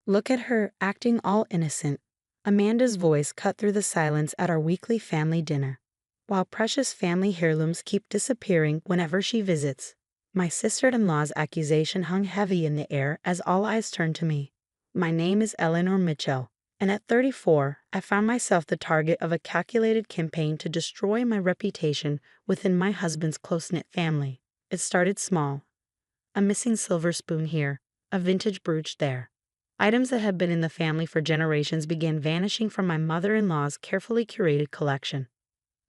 Look at her, acting all innocent. Amanda's voice cut through the silence at our weekly family dinner. While precious family heirlooms keep disappearing whenever she visits, my sister-in-law's accusation hung heavy in the air as all eyes turned to me. My name is Eleanor Mitchell, and at 34, I found myself the target of a calculated campaign to destroy my reputation within my husband's close-knit family. It started small. A missing silver spoon here, a vintage brooch there. Items that had been in the family for generations began vanishing from my mother-in-law's carefully curated collection.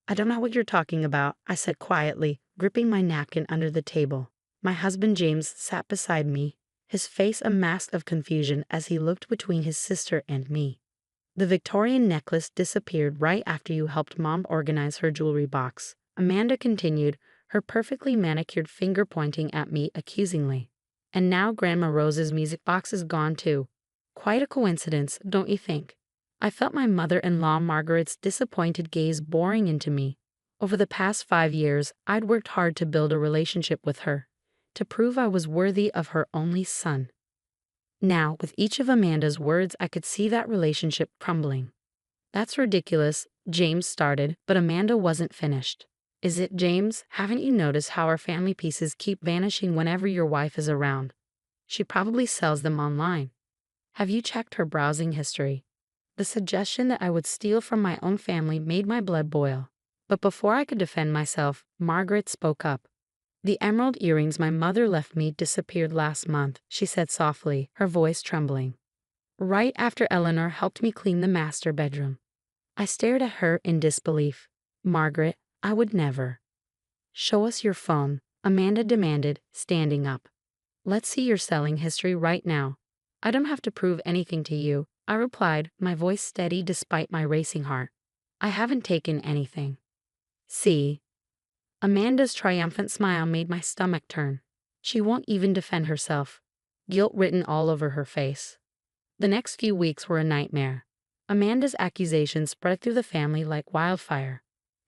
"I don't know what you're talking about," I said quietly, gripping my napkin under the table. My husband James sat beside me, his face a mask of confusion as he looked between his sister and me. "The Victorian necklace disappeared right after you helped Mom organize her jewelry box," Amanda continued, her perfectly manicured finger pointing at me accusingly. "And now Grandma Rose's music box is gone too. Quite a coincidence, don't you think?" I felt my mother-in-law Margaret's disappointed gaze boring into me. Over the past 5 years, I'd worked hard to build a relationship with her, to prove I was worthy of her only son. Now, with each of Amanda's words, I could see that relationship crumbling. "That's ridiculous," James started, but Amanda wasn't finished. "Is it, James? Haven't you noticed how our family pieces keep vanishing whenever your wife is around? She probably sells them online. Have you checked her browsing history?" The suggestion that I would steal from my own family made my blood boil. But before I could defend myself, Margaret spoke up. "The emerald earrings my mother left me disappeared last month," she said softly, her voice trembling. "Right after Eleanor helped me clean the master bedroom." I stared at her in disbelief. "Margaret, I would never." "Show us your phone," Amanda demanded, standing up. "Let's see your selling history right now." "I don't have to prove anything to you," I replied, my voice steady despite my racing heart. "I haven't taken anything." "See?" Amanda's triumphant smile made my stomach turn. She won't even defend herself. Guilt written all over her face. The next few weeks were a nightmare. Amanda's accusations spread through the family like wildfire.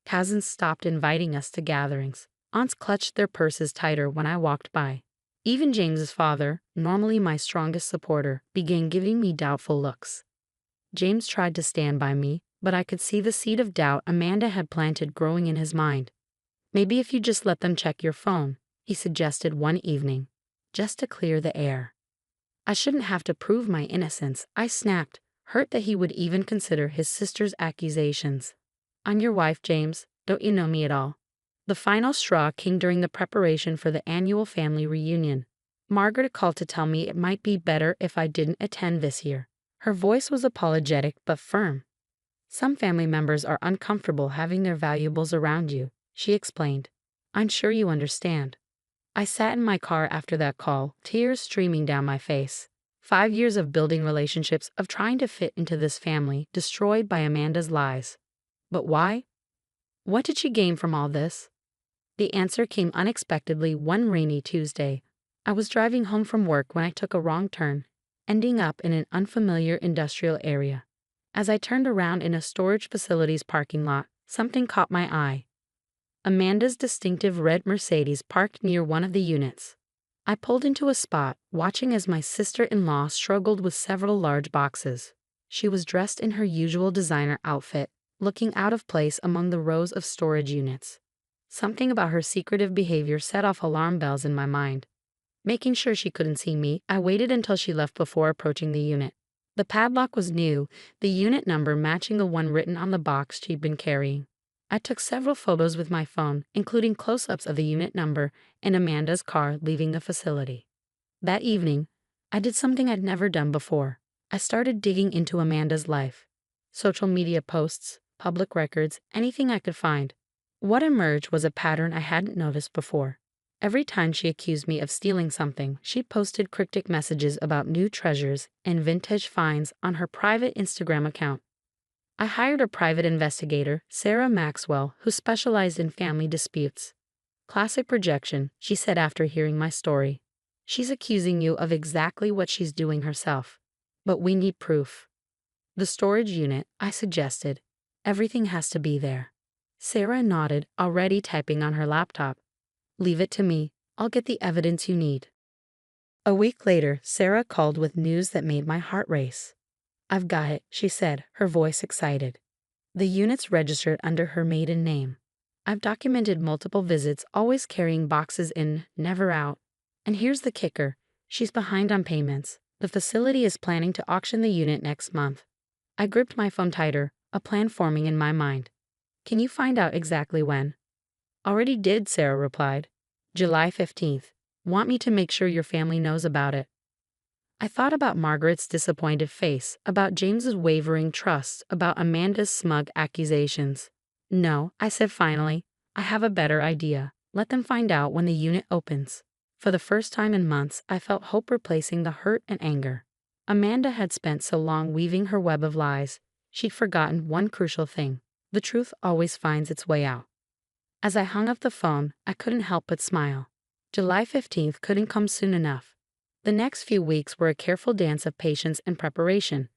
Cousins stopped inviting us to gatherings. Aunts clutched their purses tighter when I walked by. Even James's father, normally my strongest supporter, began giving me doubtful looks. James tried to stand by me, but I could see the seed of doubt Amanda had planted growing in his mind. "Maybe if you just let them check your phone," he suggested one evening, "just to clear the air." I shouldn't have to prove my innocence, I snapped, hurt that he would even consider his sister's accusations. "I'm your wife, James. Don't you know me at all?" The final straw came during the preparation for the annual family reunion. Margaret called to tell me it might be better if I didn't attend this year. Her voice was apologetic but firm. "Some family members are uncomfortable having their valuables around you," she explained. "I'm sure you understand." I sat in my car after that call, tears streaming down my face. 5 years of building relationships, of trying to fit into this family, destroyed by Amanda's lies. But why? What did she gain from all this? The answer came unexpectedly one rainy Tuesday. I was driving home from work when I took a wrong turn, ending up in an unfamiliar industrial area. As I turned around in a storage facility's parking lot, something caught my eye. Amanda's distinctive red Mercedes parked near one of the units. I pulled into a spot, watching as my sister-in-law struggled with several large boxes. She was dressed in her usual designer outfit, looking out of place among the rows of storage units. Something about her secretive behavior set off alarm bells in my mind. Making sure she couldn't see me, I waited until she left before approaching the unit. The padlock was new, the unit number matching the one written on the box she'd been carrying. I took several photos with my phone, including close-ups of the unit number and Amanda's car leaving the facility. That evening, I did something I'd never done before. I started digging into Amanda's life. Social media posts, public records, anything I could find. What emerged was a pattern I hadn't noticed before. Every time she accused me of stealing something, she posted cryptic messages about new treasures and vintage finds on her private Instagram account. I hired a private investigator, Sarah Maxwell, who specialized in family disputes. "Classic projection," she said after hearing my story. "She's accusing you of exactly what she's doing herself. But we need proof." "The storage unit," I suggested. "Everything has to be there." Sarah nodded, already typing on her laptop. "Leave it to me. I'll get the evidence you need." A week later, Sarah called with news that made my heart race. "I've got it," she said, her voice excited. "The unit's registered under her maiden name. I've documented multiple visits, always carrying boxes in, never out. And here's the kicker, she's behind on payments. The facility is planning to auction the unit next month." I gripped my phone tighter, a plan forming in my mind. "Can you find out exactly when?" "Already did," Sarah replied. "July 15th. Want me to make sure your family knows about it?" I thought about Margaret's disappointed face, about James's wavering trust, about Amanda's smug accusations. "No," I said finally. "I have a better idea. Let them find out when the unit opens." For the first time in months, I felt hope replacing the hurt and anger. Amanda had spent so long weaving her web of lies, she'd forgotten one crucial thing. The truth always finds its way out. As I hung up the phone, I couldn't help but smile. July 15th couldn't come soon enough. The next few weeks were a careful dance of patience and preparation.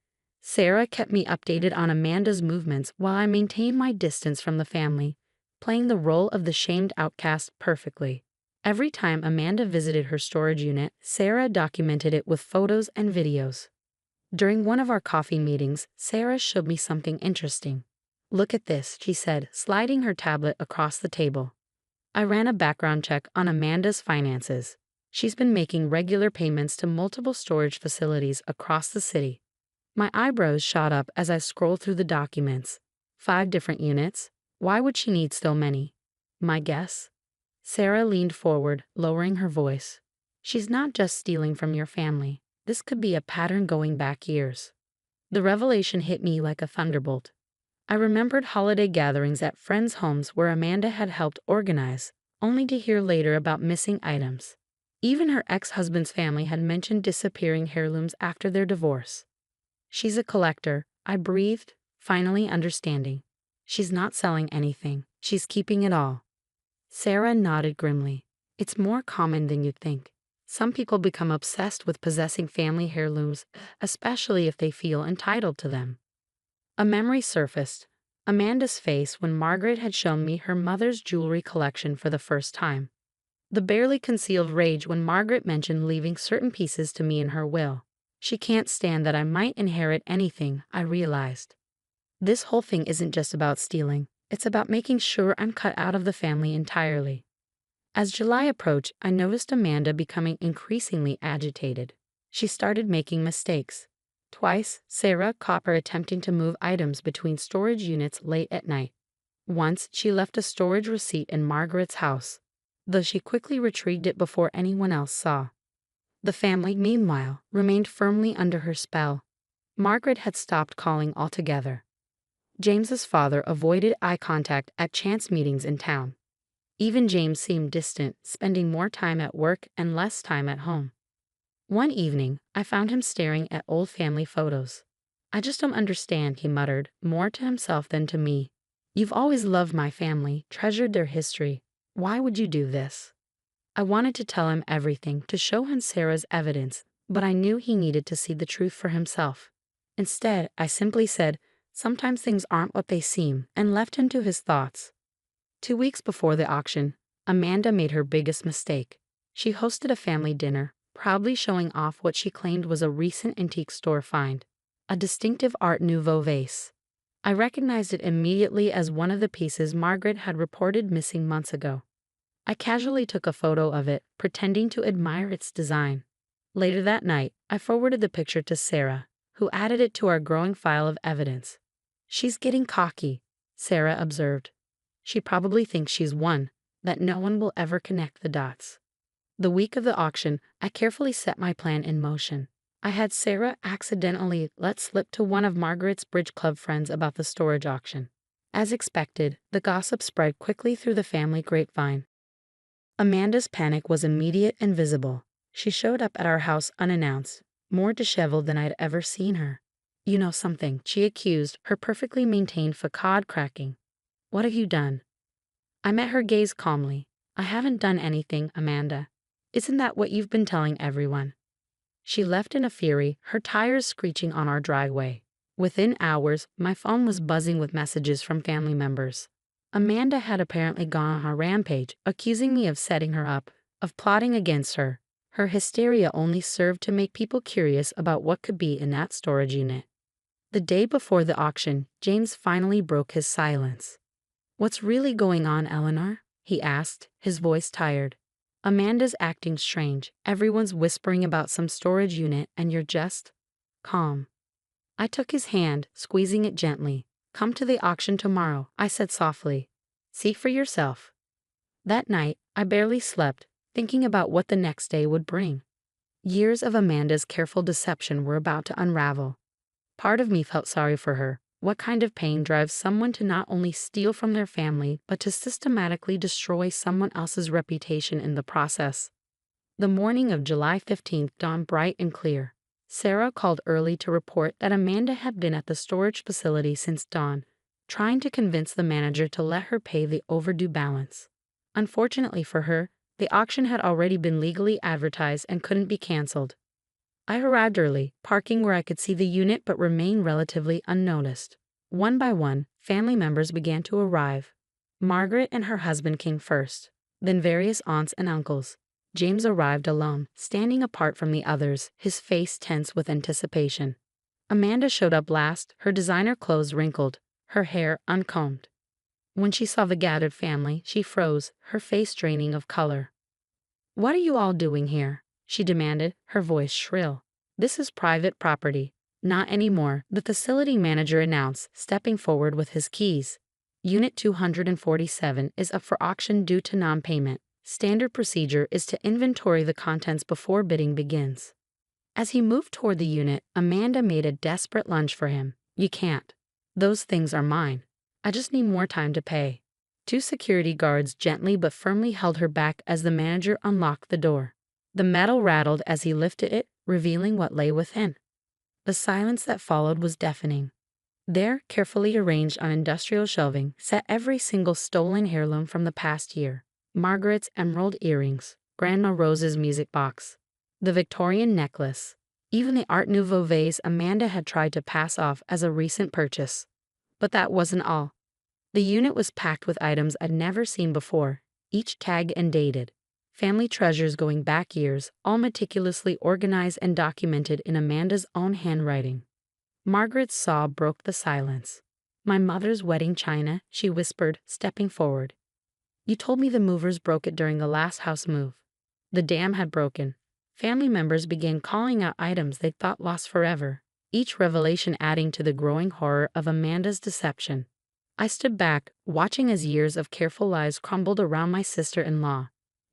Sarah kept me updated on Amanda's movements while I maintained my distance from the family, playing the role of the shamed outcast perfectly. Every time Amanda visited her storage unit, Sarah documented it with photos and videos. During one of our coffee meetings, Sarah showed me something interesting. "Look at this," she said, sliding her tablet across the table. I ran a background check on Amanda's finances. She's been making regular payments to multiple storage facilities across the city. My eyebrows shot up as I scrolled through the documents. 5 different units? Why would she need so many? My guess? Sarah leaned forward, lowering her voice. "She's not just stealing from your family. This could be a pattern going back years." The revelation hit me like a thunderbolt. I remembered holiday gatherings at friends' homes where Amanda had helped organize, only to hear later about missing items. Even her ex-husband's family had mentioned disappearing heirlooms after their divorce. "She's a collector," I breathed, finally understanding. "She's not selling anything. She's keeping it all." Sarah nodded grimly. "It's more common than you'd think. Some people become obsessed with possessing family heirlooms, especially if they feel entitled to them." A memory surfaced. Amanda's face when Margaret had shown me her mother's jewelry collection for the first time. The barely concealed rage when Margaret mentioned leaving certain pieces to me in her will. She can't stand that I might inherit anything, I realized. This whole thing isn't just about stealing. It's about making sure I'm cut out of the family entirely. As July approached, I noticed Amanda becoming increasingly agitated. She started making mistakes. Twice, Sarah caught her attempting to move items between storage units late at night. Once, she left a storage receipt in Margaret's house, though she quickly retrieved it before anyone else saw. The family, meanwhile, remained firmly under her spell. Margaret had stopped calling altogether. James's father avoided eye contact at chance meetings in town. Even James seemed distant, spending more time at work and less time at home. One evening, I found him staring at old family photos. "I just don't understand," he muttered, more to himself than to me. "You've always loved my family, treasured their history. Why would you do this?" I wanted to tell him everything, to show him Sarah's evidence, but I knew he needed to see the truth for himself. Instead, I simply said, "Sometimes things aren't what they seem," and left him to his thoughts. 2 weeks before the auction, Amanda made her biggest mistake. She hosted a family dinner, proudly showing off what she claimed was a recent antique store find, a distinctive Art Nouveau vase. I recognized it immediately as one of the pieces Margaret had reported missing months ago. I casually took a photo of it, pretending to admire its design. Later that night, I forwarded the picture to Sarah, who added it to our growing file of evidence. "She's getting cocky," Sarah observed. "She probably thinks she's won, that no one will ever connect the dots." The week of the auction, I carefully set my plan in motion. I had Sarah accidentally let slip to one of Margaret's bridge club friends about the storage auction. As expected, the gossip spread quickly through the family grapevine. Amanda's panic was immediate and visible. She showed up at our house unannounced, more disheveled than I'd ever seen her. "You know something," she accused, her perfectly maintained facade cracking. "What have you done?" I met her gaze calmly. "I haven't done anything, Amanda. Isn't that what you've been telling everyone?" She left in a fury, her tires screeching on our driveway. Within hours, my phone was buzzing with messages from family members. Amanda had apparently gone on a rampage, accusing me of setting her up, of plotting against her. Her hysteria only served to make people curious about what could be in that storage unit. The day before the auction, James finally broke his silence. "What's really going on, Eleanor?" he asked, his voice tired. "Amanda's acting strange. Everyone's whispering about some storage unit and you're just calm." I took his hand, squeezing it gently. "Come to the auction tomorrow," I said softly. "See for yourself." That night, I barely slept, thinking about what the next day would bring. Years of Amanda's careful deception were about to unravel. Part of me felt sorry for her. What kind of pain drives someone to not only steal from their family, but to systematically destroy someone else's reputation in the process? The morning of July 15th dawned bright and clear. Sarah called early to report that Amanda had been at the storage facility since dawn, trying to convince the manager to let her pay the overdue balance. Unfortunately for her, the auction had already been legally advertised and couldn't be canceled. I arrived early, parking where I could see the unit but remained relatively unnoticed. One by one, family members began to arrive. Margaret and her husband came first, then various aunts and uncles. James arrived alone, standing apart from the others, his face tense with anticipation. Amanda showed up last, her designer clothes wrinkled, her hair uncombed. When she saw the gathered family, she froze, her face draining of color. "What are you all doing here?" she demanded, her voice shrill. "This is private property." "Not anymore," the facility manager announced, stepping forward with his keys. "Unit 247 is up for auction due to non-payment. Standard procedure is to inventory the contents before bidding begins." As he moved toward the unit, Amanda made a desperate lunge for him. "You can't. Those things are mine. I just need more time to pay." Two security guards gently but firmly held her back as the manager unlocked the door. The metal rattled as he lifted it, revealing what lay within. The silence that followed was deafening. There, carefully arranged on industrial shelving, sat every single stolen heirloom from the past year. Margaret's emerald earrings, Grandma Rose's music box, the Victorian necklace, even the Art Nouveau vase Amanda had tried to pass off as a recent purchase. But that wasn't all. The unit was packed with items I'd never seen before, each tagged and dated. Family treasures going back years, all meticulously organized and documented in Amanda's own handwriting. Margaret's sob broke the silence. "My mother's wedding china," she whispered, stepping forward. "You told me the movers broke it during the last house move." The dam had broken. Family members began calling out items they thought lost forever, each revelation adding to the growing horror of Amanda's deception. I stood back, watching as years of careful lives crumbled around my sister-in-law.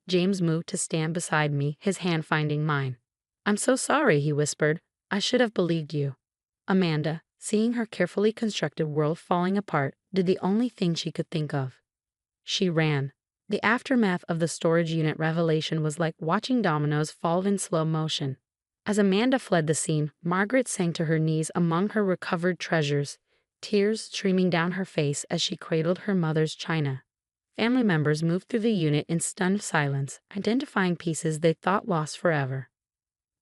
James moved to stand beside me, his hand finding mine. "I'm so sorry," he whispered. "I should have believed you." Amanda, seeing her carefully constructed world falling apart, did the only thing she could think of. She ran. The aftermath of the storage unit revelation was like watching dominoes fall in slow motion. As Amanda fled the scene, Margaret sank to her knees among her recovered treasures, tears streaming down her face as she cradled her mother's china. Family members moved through the unit in stunned silence, identifying pieces they thought lost forever.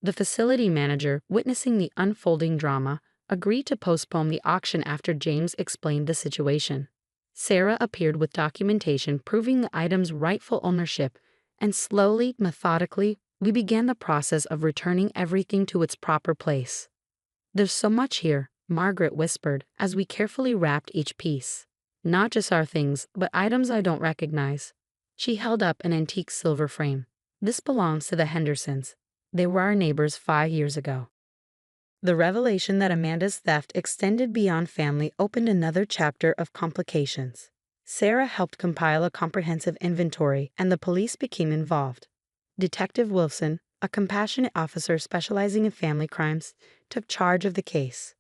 The facility manager, witnessing the unfolding drama, agreed to postpone the auction after James explained the situation. Sarah appeared with documentation proving the item's rightful ownership, and slowly, methodically, we began the process of returning everything to its proper place. "There's so much here," Margaret whispered, as we carefully wrapped each piece. "Not just our things, but items I don't recognize." She held up an antique silver frame. "This belongs to the Hendersons. They were our neighbors 5 years ago." The revelation that Amanda's theft extended beyond family opened another chapter of complications. Sarah helped compile a comprehensive inventory, and the police became involved. Detective Wilson, a compassionate officer specializing in family crimes, took charge of the case.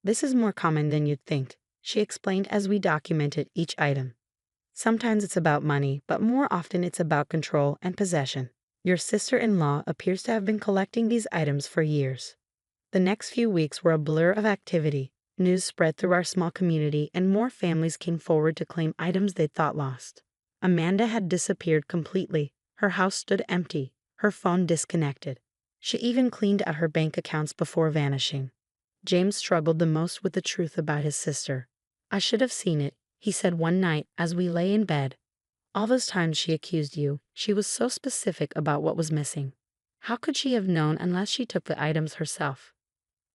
"This is more common than you'd think," she explained as we documented each item. "Sometimes it's about money, but more often it's about control and possession. Your sister-in-law appears to have been collecting these items for years." The next few weeks were a blur of activity. News spread through our small community, and more families came forward to claim items they thought lost. Amanda had disappeared completely. Her house stood empty, her phone disconnected. She even cleaned out her bank accounts before vanishing. James struggled the most with the truth about his sister. "I should have seen it," he said one night as we lay in bed. "All those times she accused you, she was so specific about what was missing." How could she have known unless she took the items herself?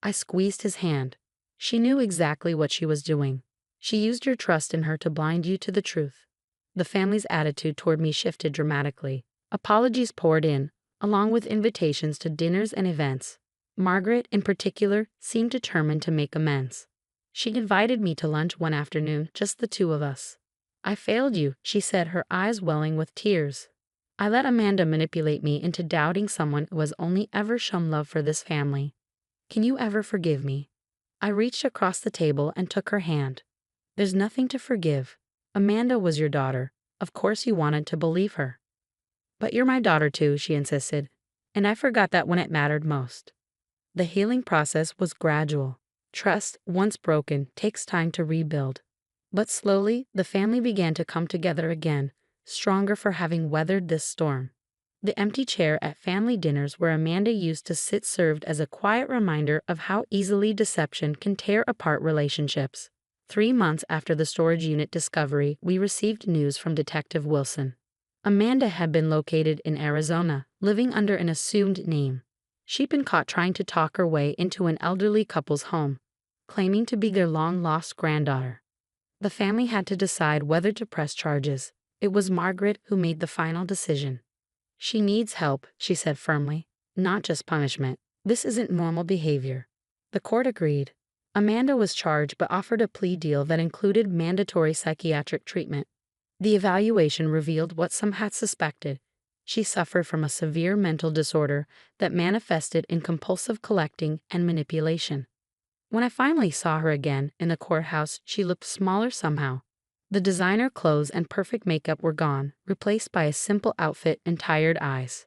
I squeezed his hand. She knew exactly what she was doing. She used your trust in her to blind you to the truth. The family's attitude toward me shifted dramatically. Apologies poured in, along with invitations to dinners and events. Margaret, in particular, seemed determined to make amends. She invited me to lunch one afternoon, just the two of us. I failed you, she said, her eyes welling with tears. I let Amanda manipulate me into doubting someone who has only ever shown love for this family. Can you ever forgive me? I reached across the table and took her hand. There's nothing to forgive. Amanda was your daughter. Of course you wanted to believe her. But you're my daughter too, she insisted. And I forgot that when it mattered most. The healing process was gradual. Trust, once broken, takes time to rebuild. But slowly, the family began to come together again, stronger for having weathered this storm. The empty chair at family dinners where Amanda used to sit served as a quiet reminder of how easily deception can tear apart relationships. 3 months after the storage unit discovery, we received news from Detective Wilson. Amanda had been located in Arizona, living under an assumed name. She'd been caught trying to talk her way into an elderly couple's home, claiming to be their long-lost granddaughter. The family had to decide whether to press charges. It was Margaret who made the final decision. She needs help, she said firmly, not just punishment. This isn't normal behavior. The court agreed. Amanda was charged but offered a plea deal that included mandatory psychiatric treatment. The evaluation revealed what some had suspected. She suffered from a severe mental disorder that manifested in compulsive collecting and manipulation. When I finally saw her again in the courthouse, she looked smaller somehow. The designer clothes and perfect makeup were gone, replaced by a simple outfit and tired eyes.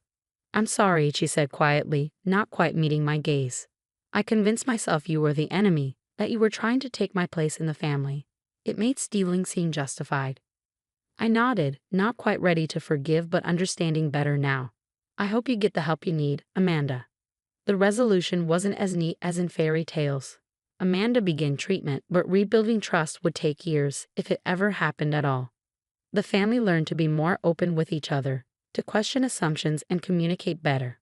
I'm sorry, she said quietly, not quite meeting my gaze. I convinced myself you were the enemy, that you were trying to take my place in the family. It made stealing seem justified. I nodded, not quite ready to forgive but understanding better now. I hope you get the help you need, Amanda. The resolution wasn't as neat as in fairy tales. Amanda began treatment, but rebuilding trust would take years, if it ever happened at all. The family learned to be more open with each other, to question assumptions and communicate better.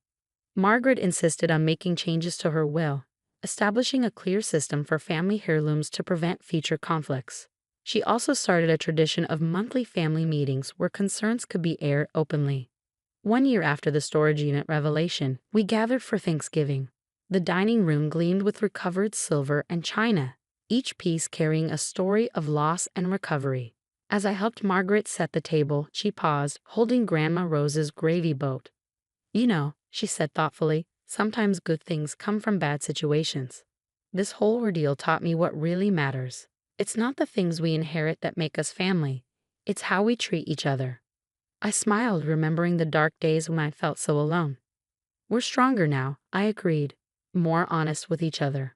Margaret insisted on making changes to her will, establishing a clear system for family heirlooms to prevent future conflicts. She also started a tradition of monthly family meetings where concerns could be aired openly. 1 year after the storage unit revelation, we gathered for Thanksgiving. The dining room gleamed with recovered silver and china, each piece carrying a story of loss and recovery. As I helped Margaret set the table, she paused, holding Grandma Rose's gravy boat. You know, she said thoughtfully, sometimes good things come from bad situations. This whole ordeal taught me what really matters. It's not the things we inherit that make us family. It's how we treat each other. I smiled, remembering the dark days when I felt so alone. We're stronger now, I agreed, more honest with each other.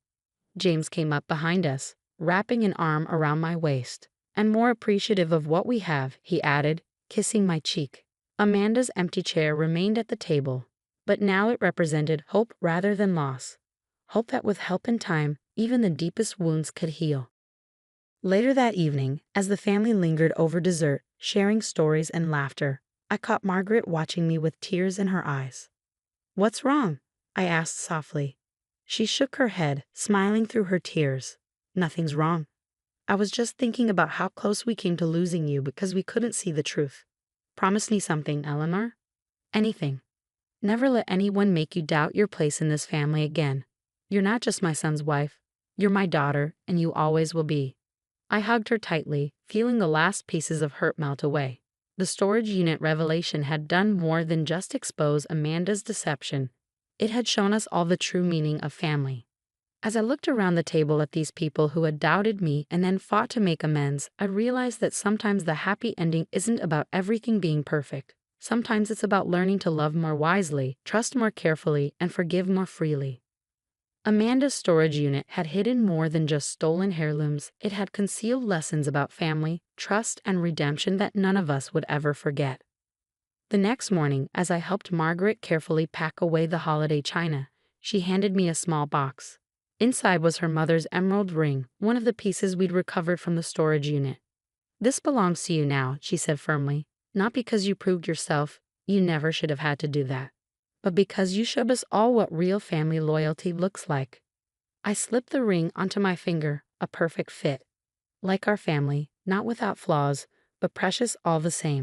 James came up behind us, wrapping an arm around my waist. And more appreciative of what we have, he added, kissing my cheek. Amanda's empty chair remained at the table, but now it represented hope rather than loss. Hope that with help and time, even the deepest wounds could heal. Later that evening, as the family lingered over dessert, sharing stories and laughter, I caught Margaret watching me with tears in her eyes. What's wrong? I asked softly. She shook her head, smiling through her tears. Nothing's wrong. I was just thinking about how close we came to losing you because we couldn't see the truth. Promise me something, Eleanor. Anything. Never let anyone make you doubt your place in this family again. You're not just my son's wife. You're my daughter, and you always will be. I hugged her tightly, feeling the last pieces of hurt melt away. The storage unit revelation had done more than just expose Amanda's deception. It had shown us all the true meaning of family. As I looked around the table at these people who had doubted me and then fought to make amends, I realized that sometimes the happy ending isn't about everything being perfect. Sometimes it's about learning to love more wisely, trust more carefully, and forgive more freely. Amanda's storage unit had hidden more than just stolen heirlooms. It had concealed lessons about family, trust, and redemption that none of us would ever forget. The next morning, as I helped Margaret carefully pack away the holiday china, she handed me a small box. Inside was her mother's emerald ring, one of the pieces we'd recovered from the storage unit. This belongs to you now, she said firmly. Not because you proved yourself. You never should have had to do that. but because you showed us all what real family loyalty looks like. I slipped the ring onto my finger, a perfect fit. Like our family, not without flaws, but precious all the same.